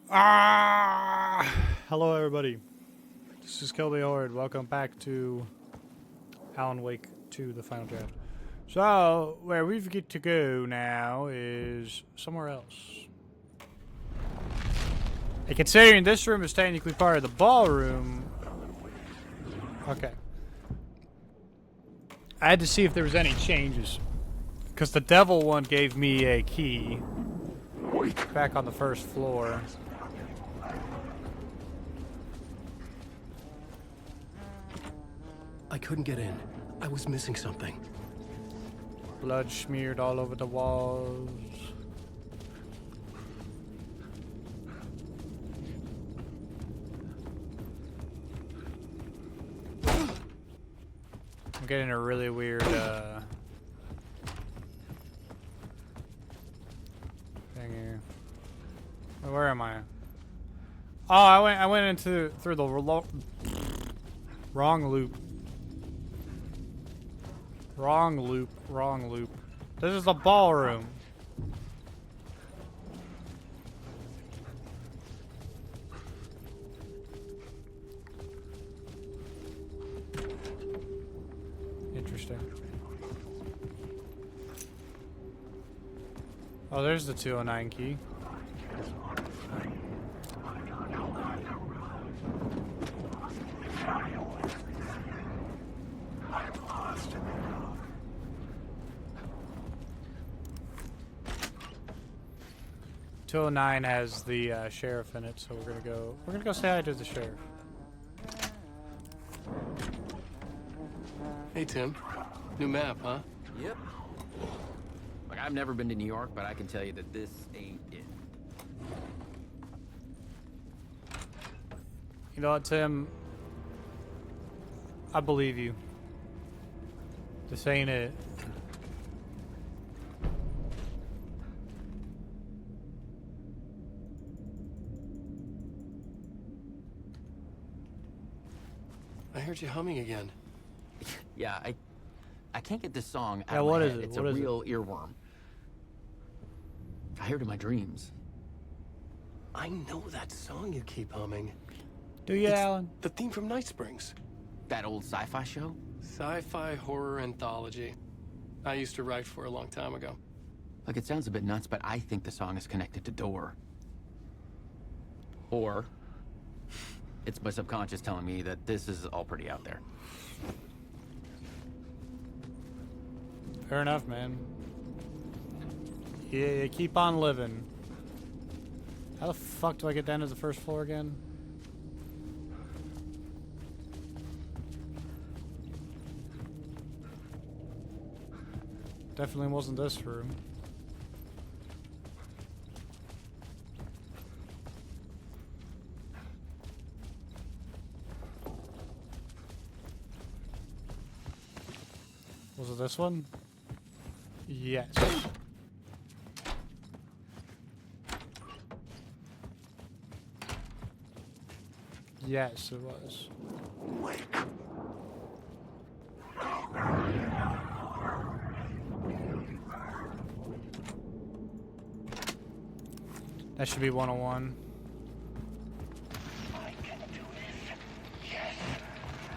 Hello everybody. This is Kill the Horde. Welcome back to Alan Wake 2, the final draft. So, where we get to go now is somewhere else. And considering this room is technically part of the ballroom... Okay. I had to see if there was any changes. Because the devil one gave me a key. Back on the first floor. I couldn't get in. I was missing something. Blood smeared all over the walls. I'm getting a really weird thing here. Where am I? Oh, I went into through the wrong loop. Wrong loop, wrong loop. This is the ballroom. Interesting. Oh, there's the 209 key. .209 has the sheriff in it, so we're gonna go say hi to the sheriff. Hey, Tim. New map, huh? Yep. Like, I've never been to New York, but I can tell you that this ain't it. You know what, Tim? I believe you. This ain't it. I heard you humming again. Yeah, I can't get this song out Yeah, of what my is head. it? It's What a is it? real earworm. I hear it in my dreams. I know that song you keep humming. Do you, It's Alan? the theme from Night Springs. That old sci-fi show? Sci-fi horror anthology. I used to write for a long time ago. Like, it sounds a bit nuts, but I think the song is connected to Door. Or it's my subconscious telling me that this is all pretty out there. Fair enough, man. Yeah, you keep on living. How the fuck do I get down to the first floor again? Definitely wasn't this room. Was it this one? Yes. Yes, it was. That should be 101. I can do this. Yes.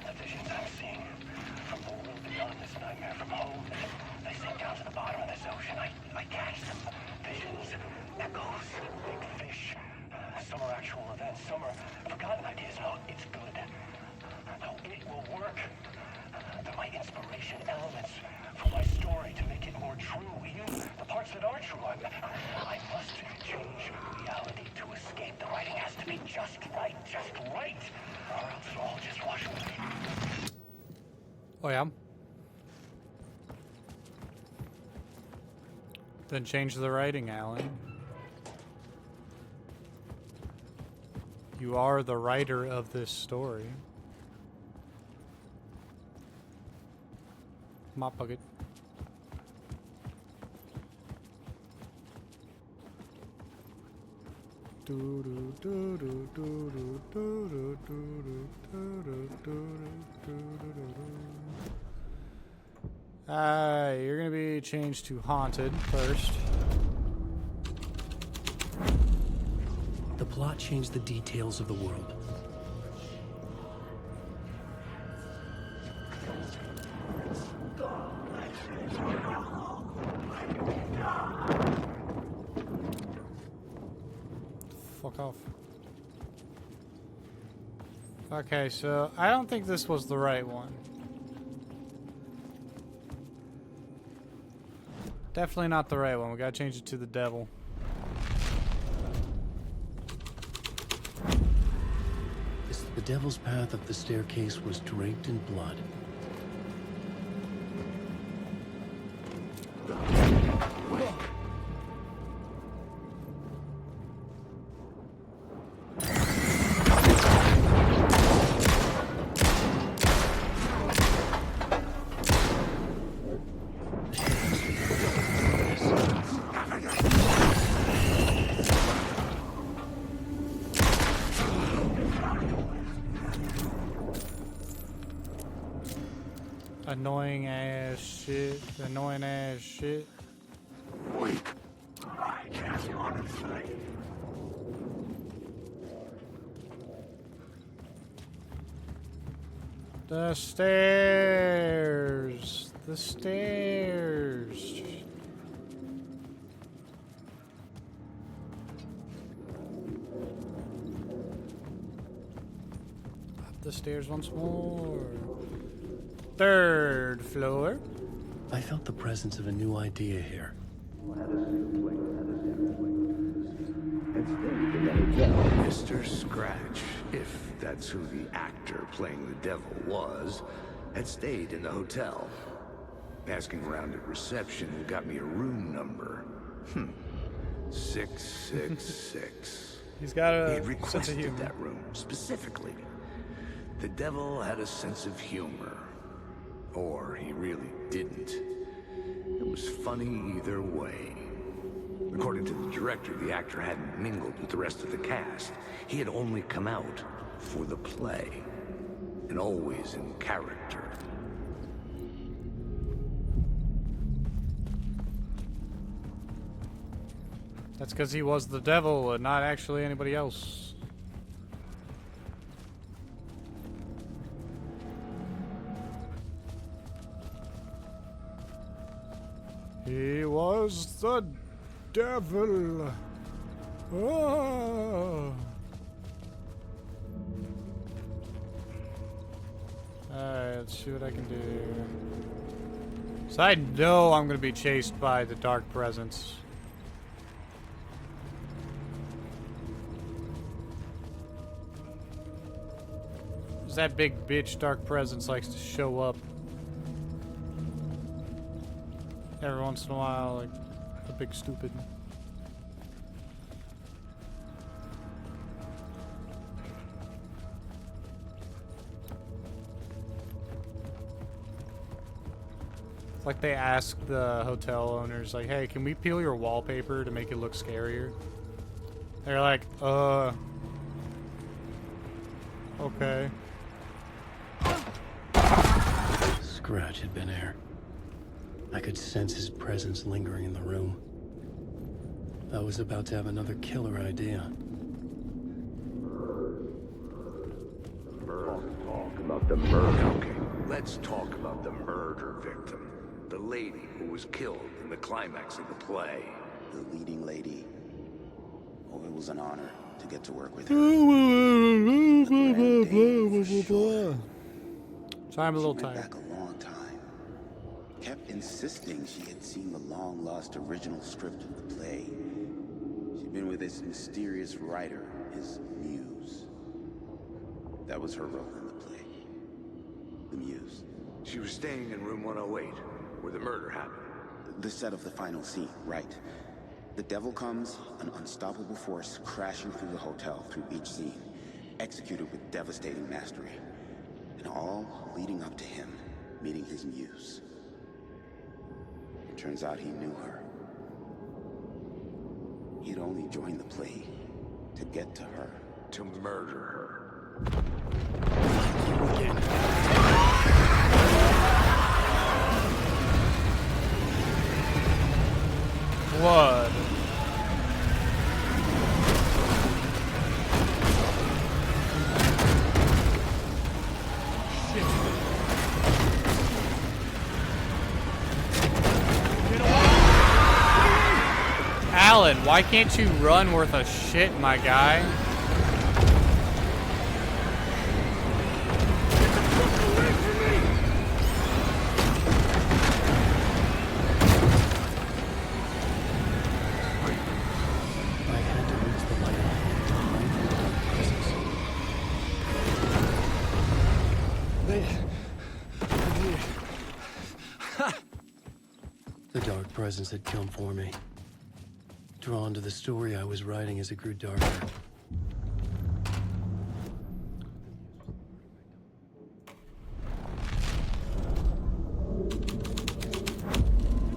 The visions I'm seeing from the world beyond this nightmare from home. They sink down to the bottom of this ocean. I catch them. Visions, echoes, big fish. Some are actual events, some are forgotten ideas. No, it's good. No, it will work. They're my inspiration elements for my story to make it more true. Even the parts that are true. I must change reality to escape. The writing has to be just right. Or else it'll all just wash away. Oh yeah? Then change the writing, Alan. You are the writer of this story. Mop bucket. You're gonna be changed to haunted first. The plot changed the details of the world. Fuck off. Okay, so I don't think this was the right one. Definitely not the right one. We gotta change it to the devil. The devil's path up the staircase was draped in blood. Annoying ass shit. Annoying ass shit. Wait. I can't honestly. The stairs. The stairs. Up the stairs once more. Third floor. I felt the presence of a new idea here. Mr. Scratch, if that's who the actor playing the devil was, had stayed in the hotel. Asking around at reception got me a room number. 666. He's got He a had sense of requested humor. that room specifically. The devil had a sense of humor. Or he really didn't. It was funny either way. According to the director, the actor hadn't mingled with the rest of the cast. He had only come out for the play. And always in character. That's because he was the devil and not actually anybody else. He was the devil. Oh. Alright, let's see what I can do. So I know I'm gonna be chased by the dark presence. That big bitch dark presence likes to show up every once in a while, like a big stupid. It's like they ask the hotel owners, like, hey, can we peel your wallpaper to make it look scarier? They're like, okay. Scratch had been there. I could sense his presence lingering in the room. I was about to have another killer idea. Talk about the murder. Okay, let's talk about the murder victim. The lady who was killed in the climax of the play. The leading lady. Oh, it was an honor to get to work with her. So I'm a little She went tired. back a long time. Kept insisting she had seen the long-lost original script of the play. She'd been with this mysterious writer, his muse. That was her role in the play. The muse. She was staying in room 108, where the murder happened. The set of the final scene, right. The devil comes, an unstoppable force crashing through the hotel through each scene, executed with devastating mastery. And all leading up to him meeting his muse. It turns out he knew her. He'd only joined the play to get to her. To murder her. Blood. Why can't you run worth a shit, my guy? The dark presence had come for me. Drawn to the story I was writing as it grew darker.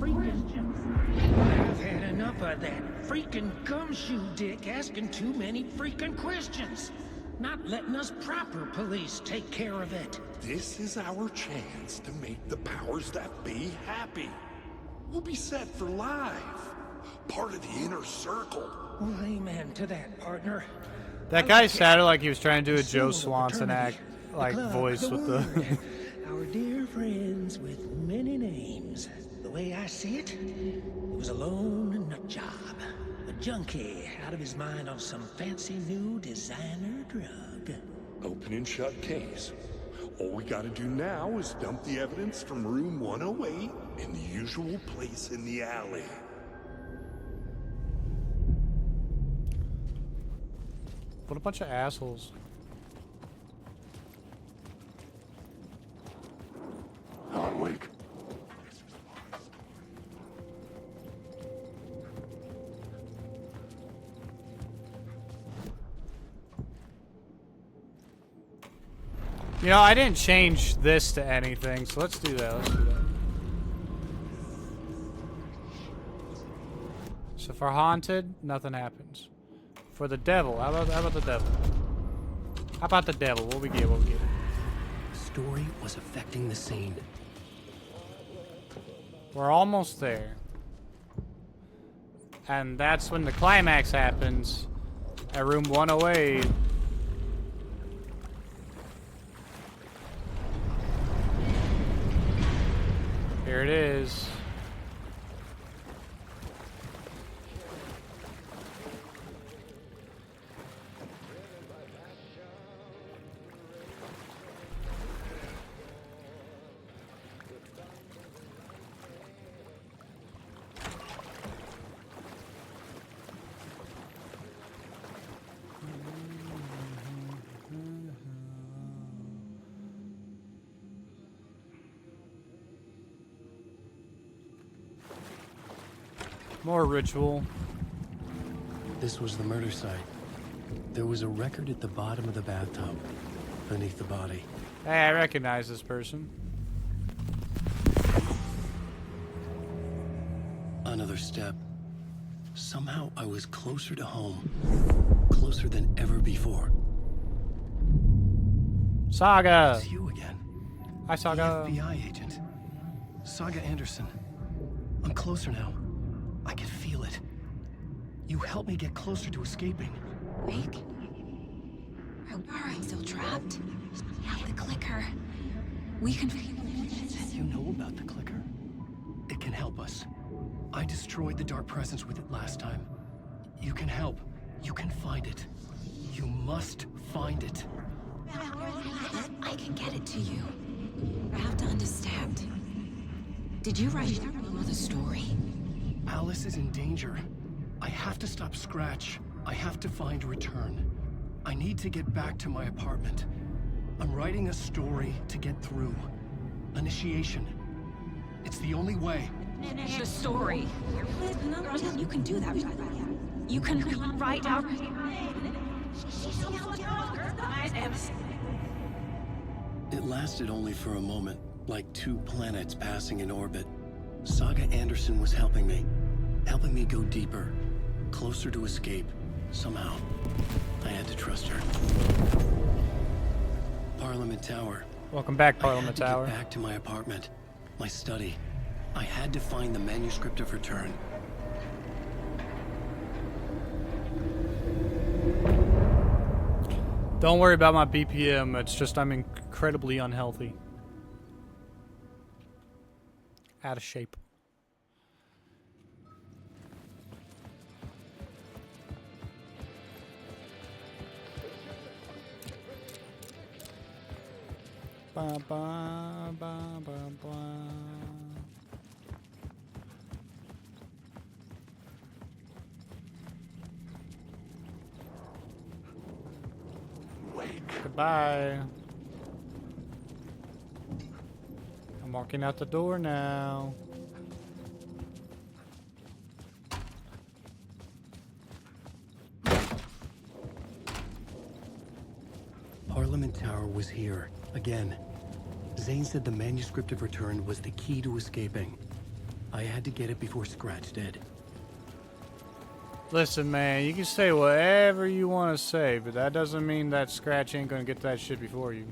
I've had enough of that freaking gumshoe dick asking too many freaking questions. Not letting us proper police take care of it. This is our chance to make the powers that be happy. We'll be set for life. Part of the inner circle. Well, amen to that, partner. That guy sounded like he was trying to do a Joe Swanson act, like voice with the. Our dear friends with many names. The way I see it, it was a lone nut job. A junkie out of his mind on some fancy new designer drug. Open and shut case. All we gotta do now is dump the evidence from room 108 in the usual place in the alley. What a bunch of assholes. Alan Wake. You know, I didn't change this to anything, so let's do that. Let's do that. So for haunted, nothing happens. For the devil, how about the devil? How about the devil? What we get? What we get? The story was affecting the scene. We're almost there. And that's when the climax happens at room 108. Here it is. More ritual. This was the murder site. There was a record at the bottom of the bathtub, beneath the body. Hey, I recognize this person. Another step. Somehow I was closer to home. Closer than ever before. Saga! It's you again. Hi, Saga. The FBI agent. Saga Anderson. I'm closer now. I can feel it. You helped me get closer to escaping. Wake? Are I still trapped? I have the clicker. We can... You know about the clicker. It can help us. I destroyed the dark presence with it last time. You can help. You can find it. You must find it. I can get it to you. I have to understand. Did you write the story? Alice is in danger. I have to stop Scratch. I have to find Return. I need to get back to my apartment. I'm writing a story to get through. Initiation. It's the only way. The story. You can do that. You can write out... It lasted only for a moment, like two planets passing in orbit. Saga Anderson was helping me go deeper, closer to escape, somehow. I had to trust her. Parliament Tower. Welcome back, Parliament I had to Tower. get back to my apartment, my study. I had to find the manuscript of Return. Don't worry about my BPM, it's just I'm incredibly unhealthy. Out of shape. Ba, ba, ba, ba, ba. Goodbye. I'm walking out the door now. Parliament Tower was here, again. Zane said the manuscript of return was the key to escaping. I had to get it before Scratch did. Listen, man, you can say whatever you want to say, but that doesn't mean that Scratch ain't gonna get that shit before you.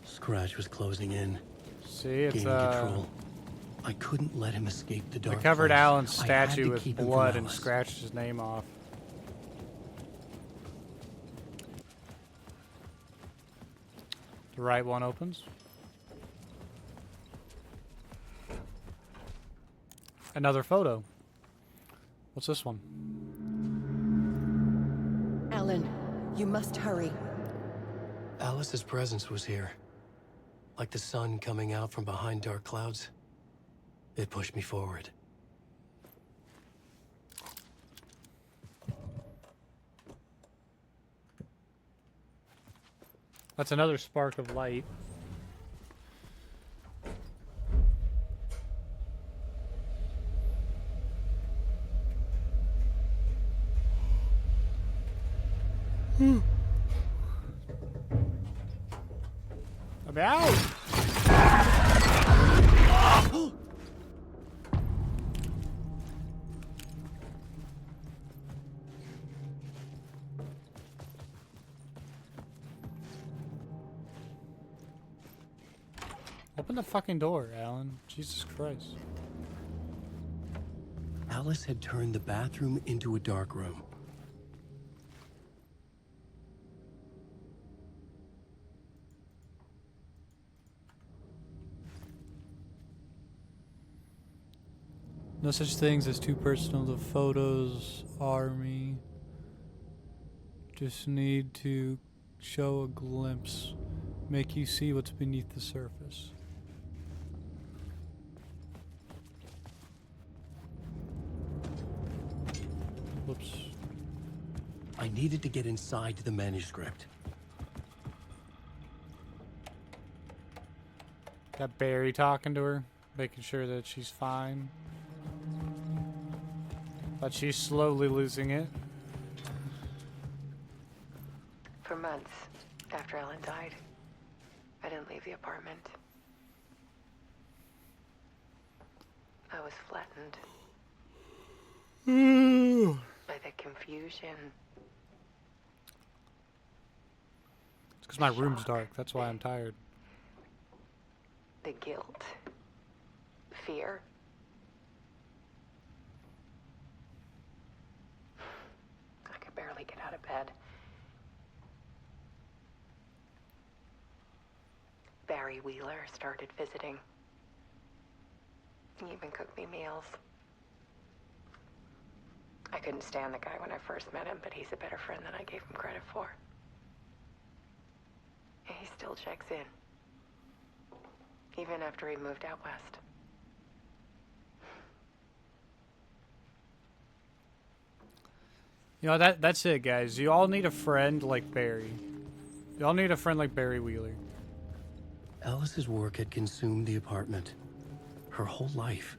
Scratch was closing in. See, it's gaining control. I couldn't let him escape the dark I covered place. Alan's I had statue to with keep him from blood and Alice. scratched his name off. The right one opens. Another photo. What's this one? Alan, you must hurry. Alice's presence was here. Like the sun coming out from behind dark clouds. It pushed me forward. That's another spark of light. I'm out! Open the fucking door, Alan. Jesus Christ. Alice had turned the bathroom into a dark room. No such things as too personal. The photos are me. Just need to show a glimpse. Make you see what's beneath the surface. Whoops. I needed to get inside the manuscript. Got Barry talking to her, making sure that she's fine. But she's slowly losing it. For months after Ellen died, I didn't leave the apartment. I was flattened by the confusion. It's because my room's dark. That's why I'm tired. The guilt, fear. I could barely get out of bed. Barry Wheeler started visiting. He even cooked me meals. I couldn't stand the guy when I first met him, but he's a better friend than I gave him credit for. And he still checks in. Even after he moved out west. You know, that's it, guys. You all need a friend like Barry. You all need a friend like Barry Wheeler. Alice's work had consumed the apartment. Her whole life.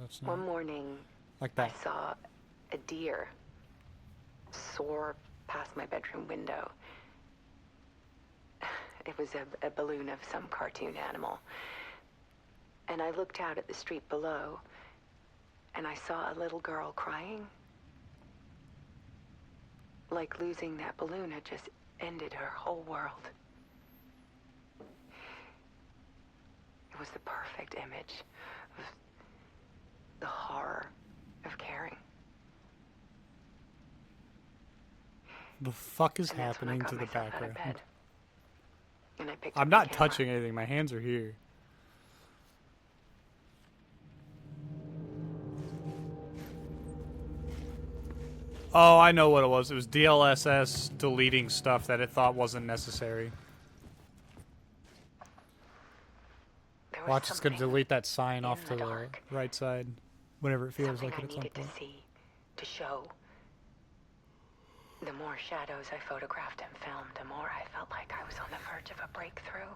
That's not One morning, like that. I saw a deer soar past my bedroom window. It was a balloon of some cartoon animal. And I looked out at the street below, and I saw a little girl crying. Like losing that balloon had just ended her whole world. It was the perfect image of the horror of caring. The fuck is And that's when I happening got to the myself out of background? bed. And I picked I'm up not the camera. touching anything. My hands are here. Oh, I know what it was. It was DLSS deleting stuff that it thought wasn't necessary. Watch, it's gonna delete that sign off to the right side whenever it feels like it at some needed point. to see, to show. The more shadows I photographed and filmed, the more I felt like I was on the verge of a breakthrough.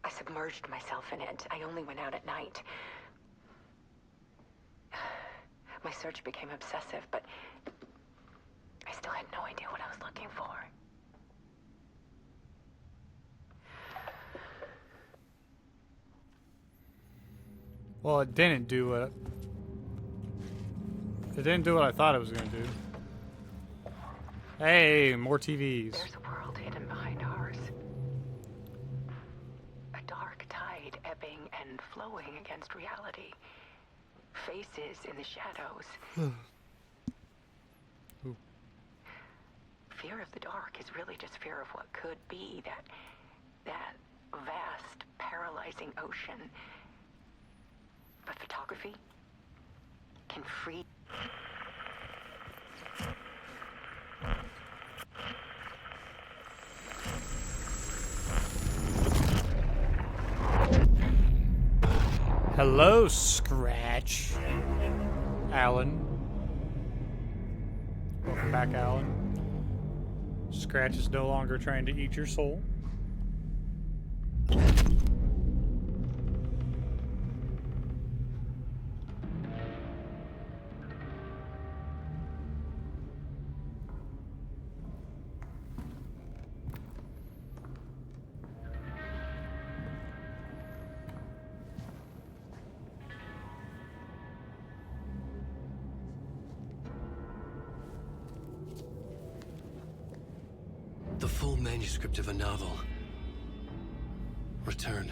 I submerged myself in it. I only went out at night. My search became obsessive, but I still had no idea what I was looking for. Well, it didn't do what... It didn't do what I thought it was gonna do. Hey, more TVs. There's a world hidden behind ours. A dark tide ebbing and flowing against reality. Faces in the shadows. Fear of the dark is really just fear of what could be, that vast, paralyzing ocean. But photography can free. Hello, Scratch. Alan. Welcome back, Alan. Scratch is no longer trying to eat your soul. The full manuscript of a novel. Return.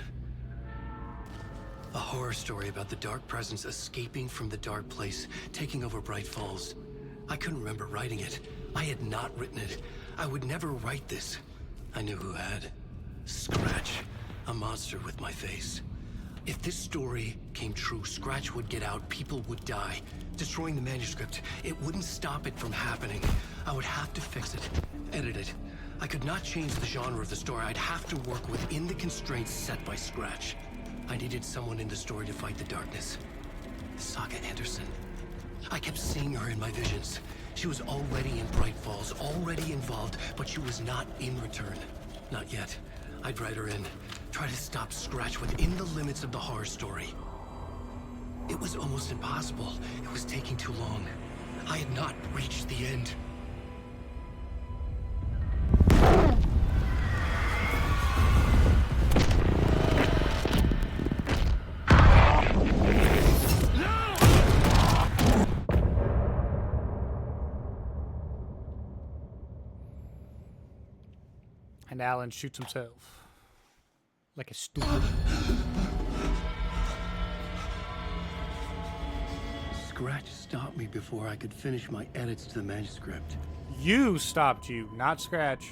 A horror story about the dark presence escaping from the dark place, taking over Bright Falls. I couldn't remember writing it. I had not written it. I would never write this. I knew who had. Scratch. A monster with my face. If this story came true, Scratch would get out, people would die. Destroying the manuscript, it wouldn't stop it from happening. I would have to fix it, edit it. I could not change the genre of the story. I'd have to work within the constraints set by Scratch. I needed someone in the story to fight the darkness. Saga Anderson. I kept seeing her in my visions. She was already in Bright Falls, already involved, but she was not in Return. Not yet. I'd write her in. Try to stop Scratch within the limits of the horror story. It was almost impossible. It was taking too long. I had not reached the end. And Alan shoots himself. Like a stupid. Scratch stopped me before I could finish my edits to the manuscript. You stopped you, not Scratch.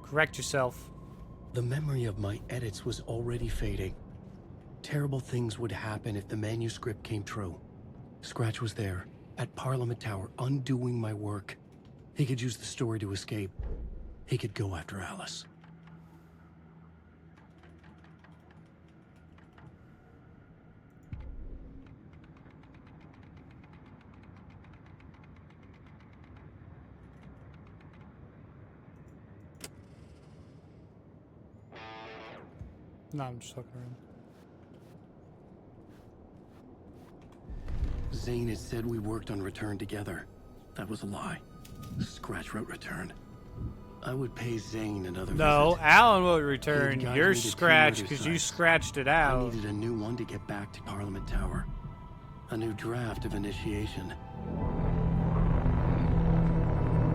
Correct yourself. The memory of my edits was already fading. Terrible things would happen if the manuscript came true. Scratch was there, at Parliament Tower, undoing my work. He could use the story to escape. He could go after Alice. No, I'm just fucking around. Zane had said we worked on Return together. That was a lie. Scratch wrote Return. I would pay Zane another No, visit. Alan will return. He You're guided me to Scratch two murder because you sites. scratched it I out. needed a new one to get back to Parliament Tower. A new draft of initiation.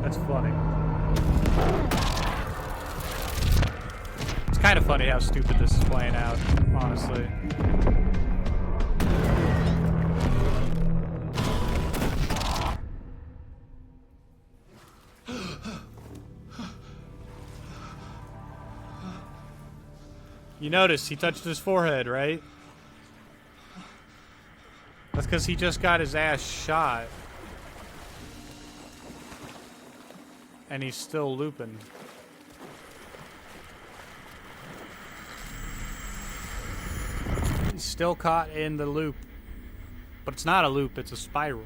That's funny. It's kind of funny how stupid this is playing out, honestly. You notice he touched his forehead, right? That's because he just got his ass shot. And he's still looping. He's still caught in the loop. But it's not a loop, it's a spiral.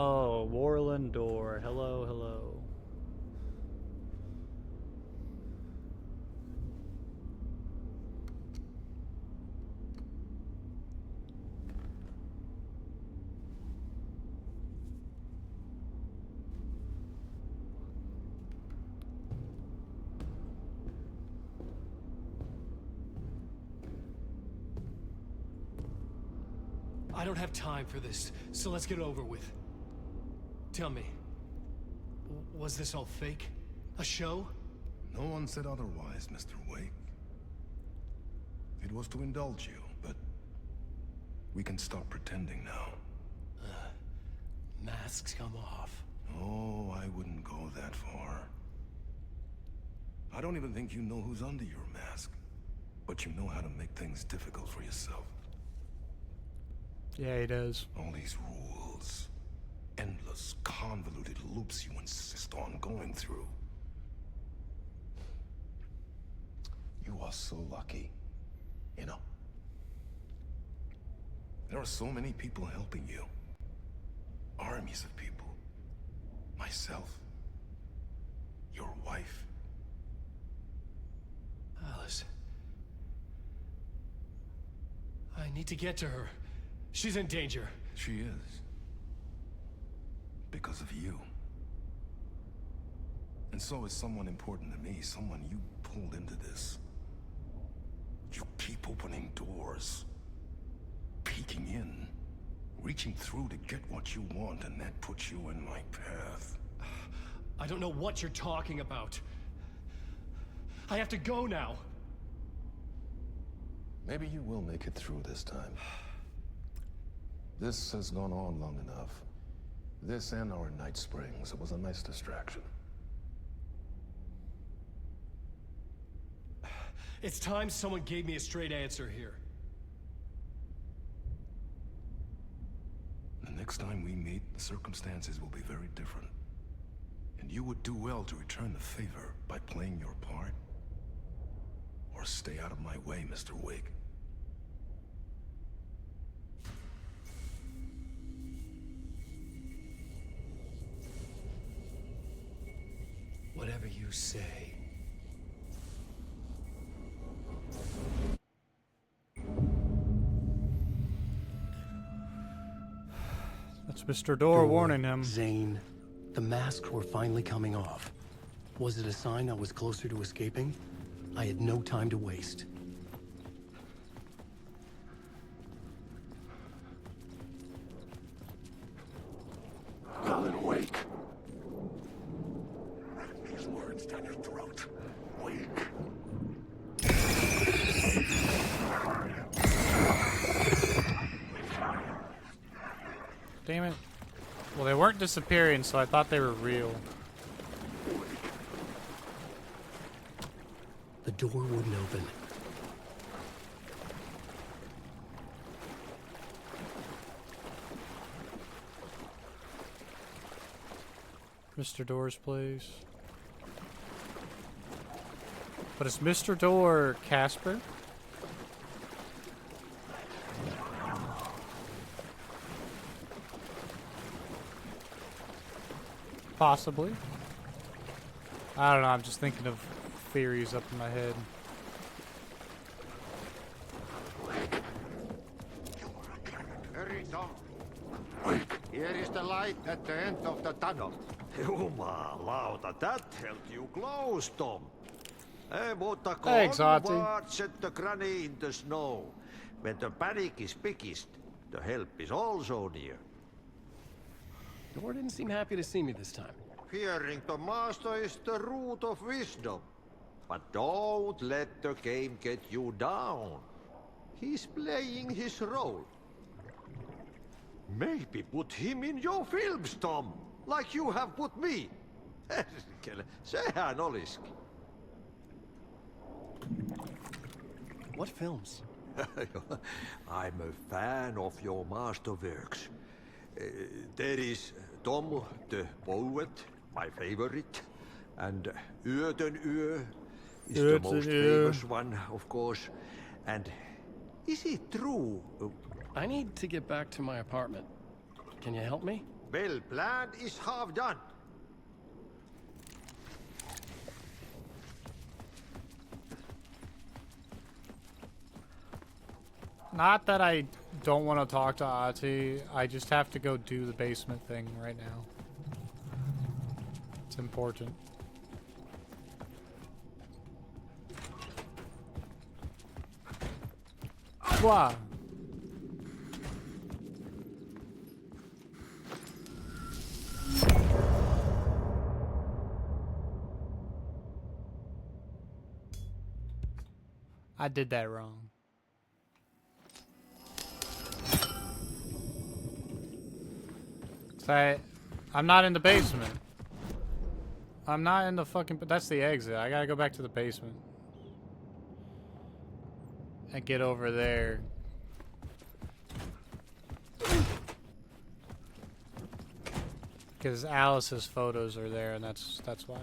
Oh, Warland door. Hello, hello. I don't have time for this, so let's get over with. Tell me, was this all fake? A show? No one said otherwise, Mr. Wake. It was to indulge you, but we can stop pretending now. Masks come off. Oh, I wouldn't go that far. I don't even think you know who's under your mask, but you know how to make things difficult for yourself. Yeah, he does. All these rules. Endless, convoluted loops you insist on going through. You are so lucky, you know. There are so many people helping you. Armies of people. Myself. Your wife. Alice. I need to get to her. She's in danger. She is. Because of you. And so is someone important to me, someone you pulled into this. You keep opening doors. Peeking in. Reaching through to get what you want, and that puts you in my path. I don't know what you're talking about. I have to go now. Maybe you will make it through this time. This has gone on long enough. This and our night springs. It was a nice distraction. It's time someone gave me a straight answer here. The next time we meet, the circumstances will be very different. And you would do well to return the favor by playing your part. Or stay out of my way, Mr. Wake. Whatever you say. That's Mr. Door warning him. Zane, the masks were finally coming off. Was it a sign I was closer to escaping? I had no time to waste. Alan Wake. These words down your throat. Wake. Damn it. Well, they weren't disappearing, so I thought they were real. The door wouldn't open. Mr. Door's place. But is Mr. Door Casper? Possibly. I don't know, I'm just thinking of theories up in my head. Hurry, Tom. Here is the light at the end of the tunnel. Jumalauta, that held you close, Tom. Mutta Thanks, Auntie. onward set the granny in the snow. When the panic is biggest, the help is also near. Door didn't seem happy to see me this time. Fearing the master is the root of wisdom. But don't let the game get you down. He's playing his role. Maybe put him in your films, Tom, like you have put me. Sehän olisikin. What films? I'm a fan of your masterworks. There is Tom the Poet, my favorite, and Yöten Yö is the most famous one, of course. And is it true? I need to get back to my apartment. Can you help me? Well, plan is half done. Not that I don't want to talk to Ati, I just have to go do the basement thing right now. It's important. Wow. I did that wrong. I'm not in the basement. I'm not in the fucking... That's the exit. I gotta go back to the basement. And get over there. Because Alice's photos are there, and that's why.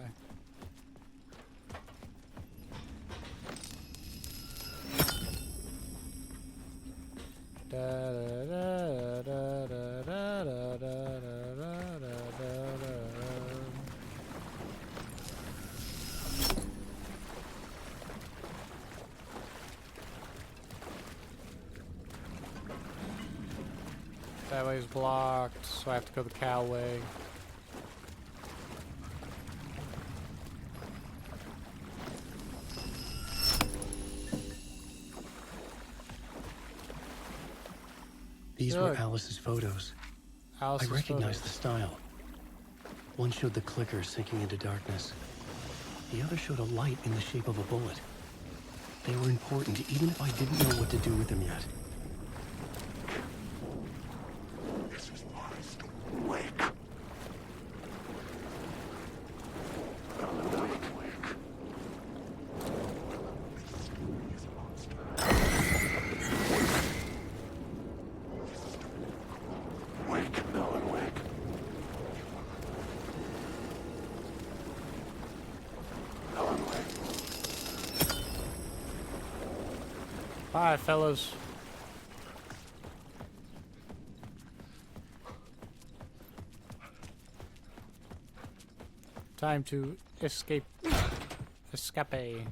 That way is blocked, so I have to go the cow way. These were Alice's photos. I recognize the style. One showed the clicker sinking into darkness. The other showed a light in the shape of a bullet. They were important, even if I didn't know what to do with them yet. This is my story. Wake. Bye, fellas. Time to escape. Escape.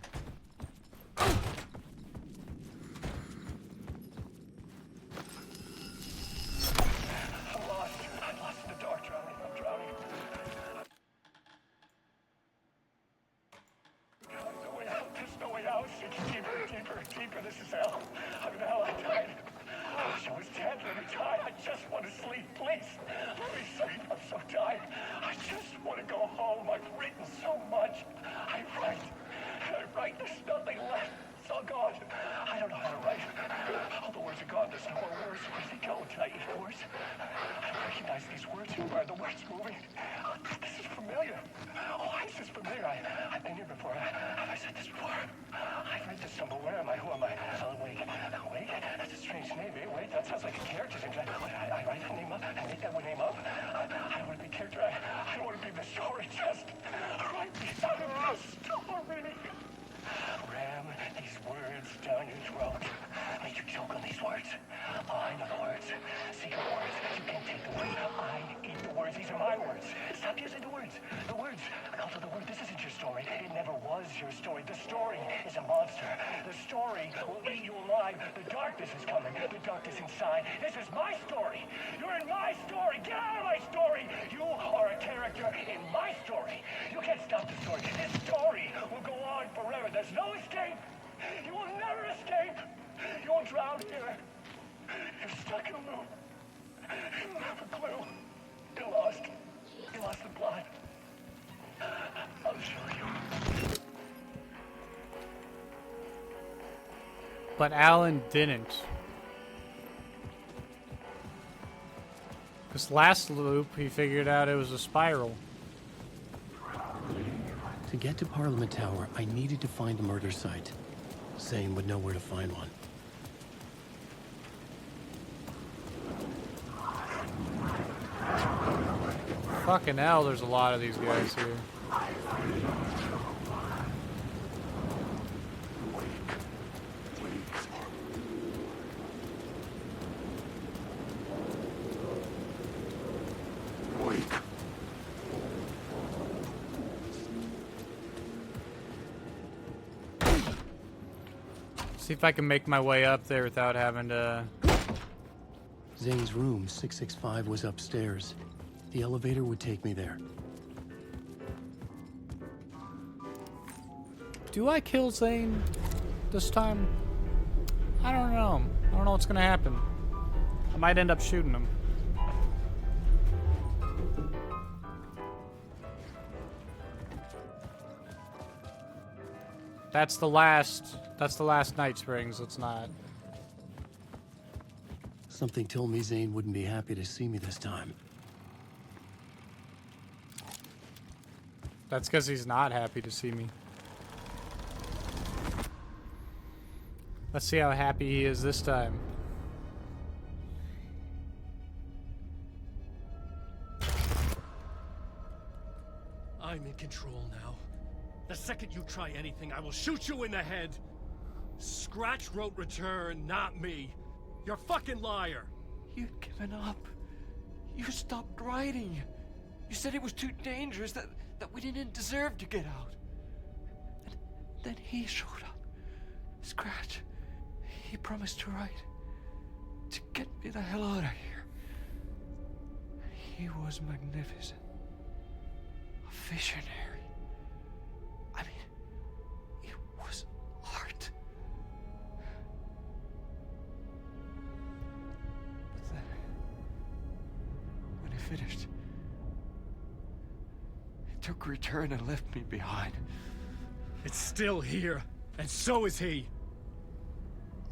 But Alan didn't. This last loop, he figured out it was a spiral. To get to Parliament Tower, I needed to find a murder site. Zane would know where to find one. Fucking hell, there's a lot of these guys here. See if I can make my way up there without having to... Zane's room, 665, was upstairs. The elevator would take me there. Do I kill Zane this time? I don't know. I don't know what's gonna happen. I might end up shooting him. That's the last Night Springs. It's not. Something told me Zane wouldn't be happy to see me this time. That's because he's not happy to see me. Let's see how happy he is this time. I'm in control now. The second you try anything, I will shoot you in the head. Scratch wrote return, not me. You're a fucking liar. You'd given up. You stopped writing. You said it was too dangerous, that we didn't deserve to get out. And then he showed up. Scratch. He promised to write. To get me the hell out of here. He was magnificent. A visionary. I mean, it was art. But then, when he finished, he took return and left me behind. It's still here, and so is he.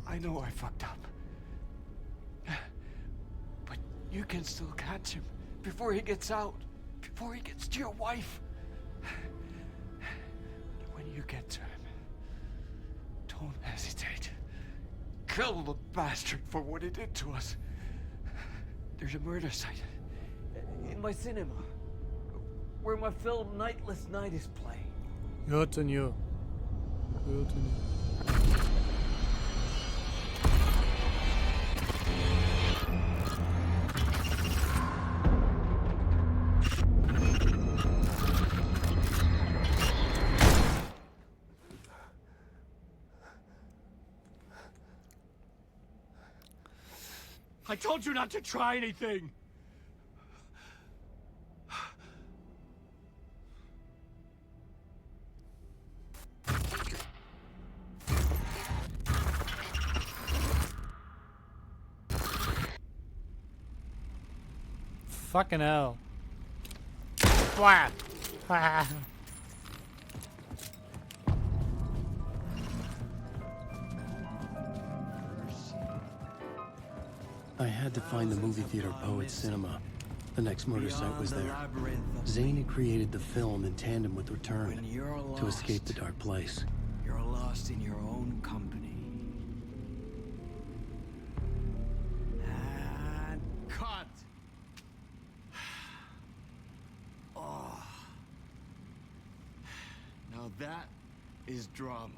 I know I fucked up. But you can still catch him before he gets out, before he gets to your wife. When you get to him, don't hesitate. Kill the bastard for what he did to us. There's a murder site in my cinema where my film Nightless Night is playing. Continue. Continue. I told you not to try anything! Fucking hell. Flat. I had to find the movie theater Poet's Cinema. The next murder site was there. Zane had created the film in tandem with Return to escape the dark place. You're lost in your own company. And cut! Oh. Now that is drama.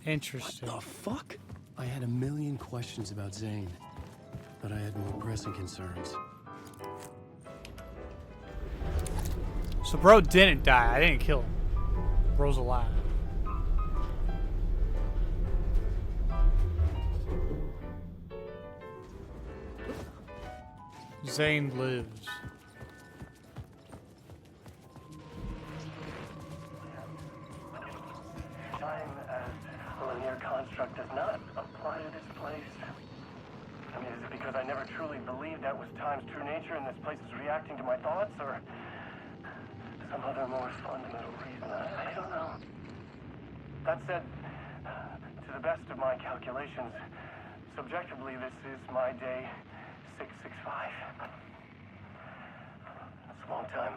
Interesting. What the fuck? I had a million questions about Zane, but I had more pressing concerns. So bro didn't die. I didn't kill him. Bro's alive. Zane lives. Time as a linear construct does not apply to this place. I mean, is it because I never truly believed that was time's true nature and this place is reacting to my thoughts, or some other more fundamental reason. I don't know. That said, to the best of my calculations, subjectively, this is my day 665. It's a long time.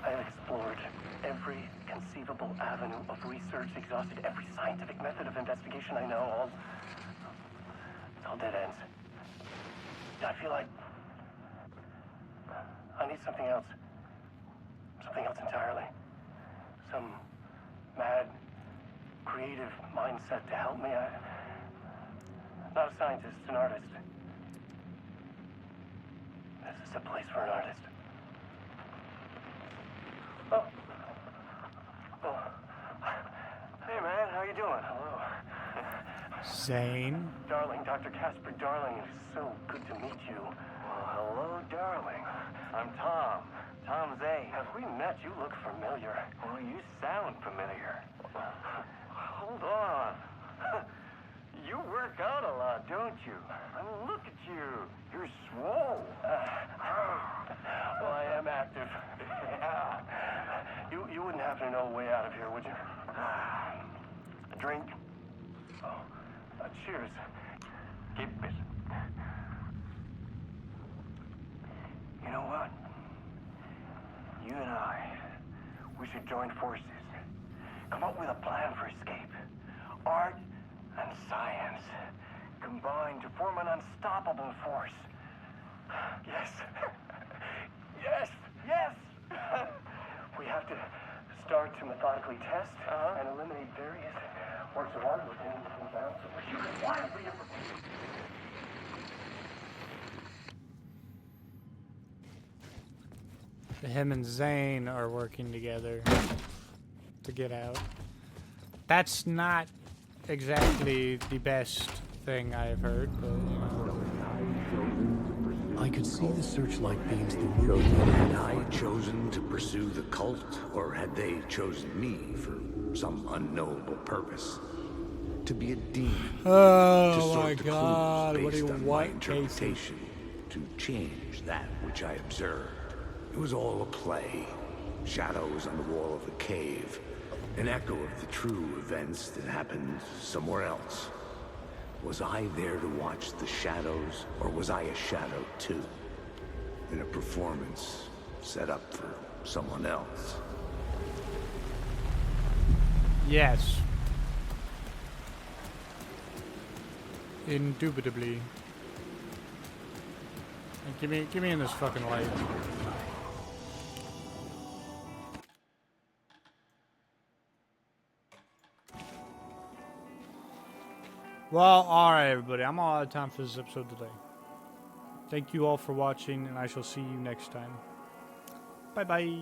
I have explored every conceivable avenue of research, exhausted every scientific method of investigation I know, it's all dead ends. I feel like I need something else. Something else entirely. Some mad, creative mindset to help me. I'm not a scientist, an artist. This is a place for an artist. Oh. Hey, man, how you doing? Hello. Zane. Darling, Dr. Casper Darling, it is so good to meet you. Well, hello, darling. I'm Tom. Tom Zane. Have we met? You look familiar. Well, you sound familiar. Hold on. You work out a lot, don't you? I mean, look at you. You're swole. Well, I am active. Yeah. You wouldn't happen to know a way out of here, would you? A drink? Oh, cheers. Keep it. You know what? You and I, we should join forces. Come up with a plan for escape. Art and science combined to form an unstoppable force. Yes. Yes. Yes. We have to start to methodically test and eliminate various works of art within the bounds of which you can wisely Him and Zane are working together to get out. That's not exactly the best thing I've heard, but you know. I could see the searchlight beams. Had I chosen to pursue the cult, or had they chosen me for some unknowable purpose? To be a demon. Oh to sort my the God! clues What do based you on my interpretation. To change that which I observed. It was all a play. Shadows on the wall of the cave. An echo of the true events that happened somewhere else. Was I there to watch the shadows, or was I a shadow too? In a performance set up for someone else? Yes. Indubitably. Give me in this fucking light. Well, alright everybody, I'm all out of time for this episode today. Thank you all for watching, and I shall see you next time. Bye bye.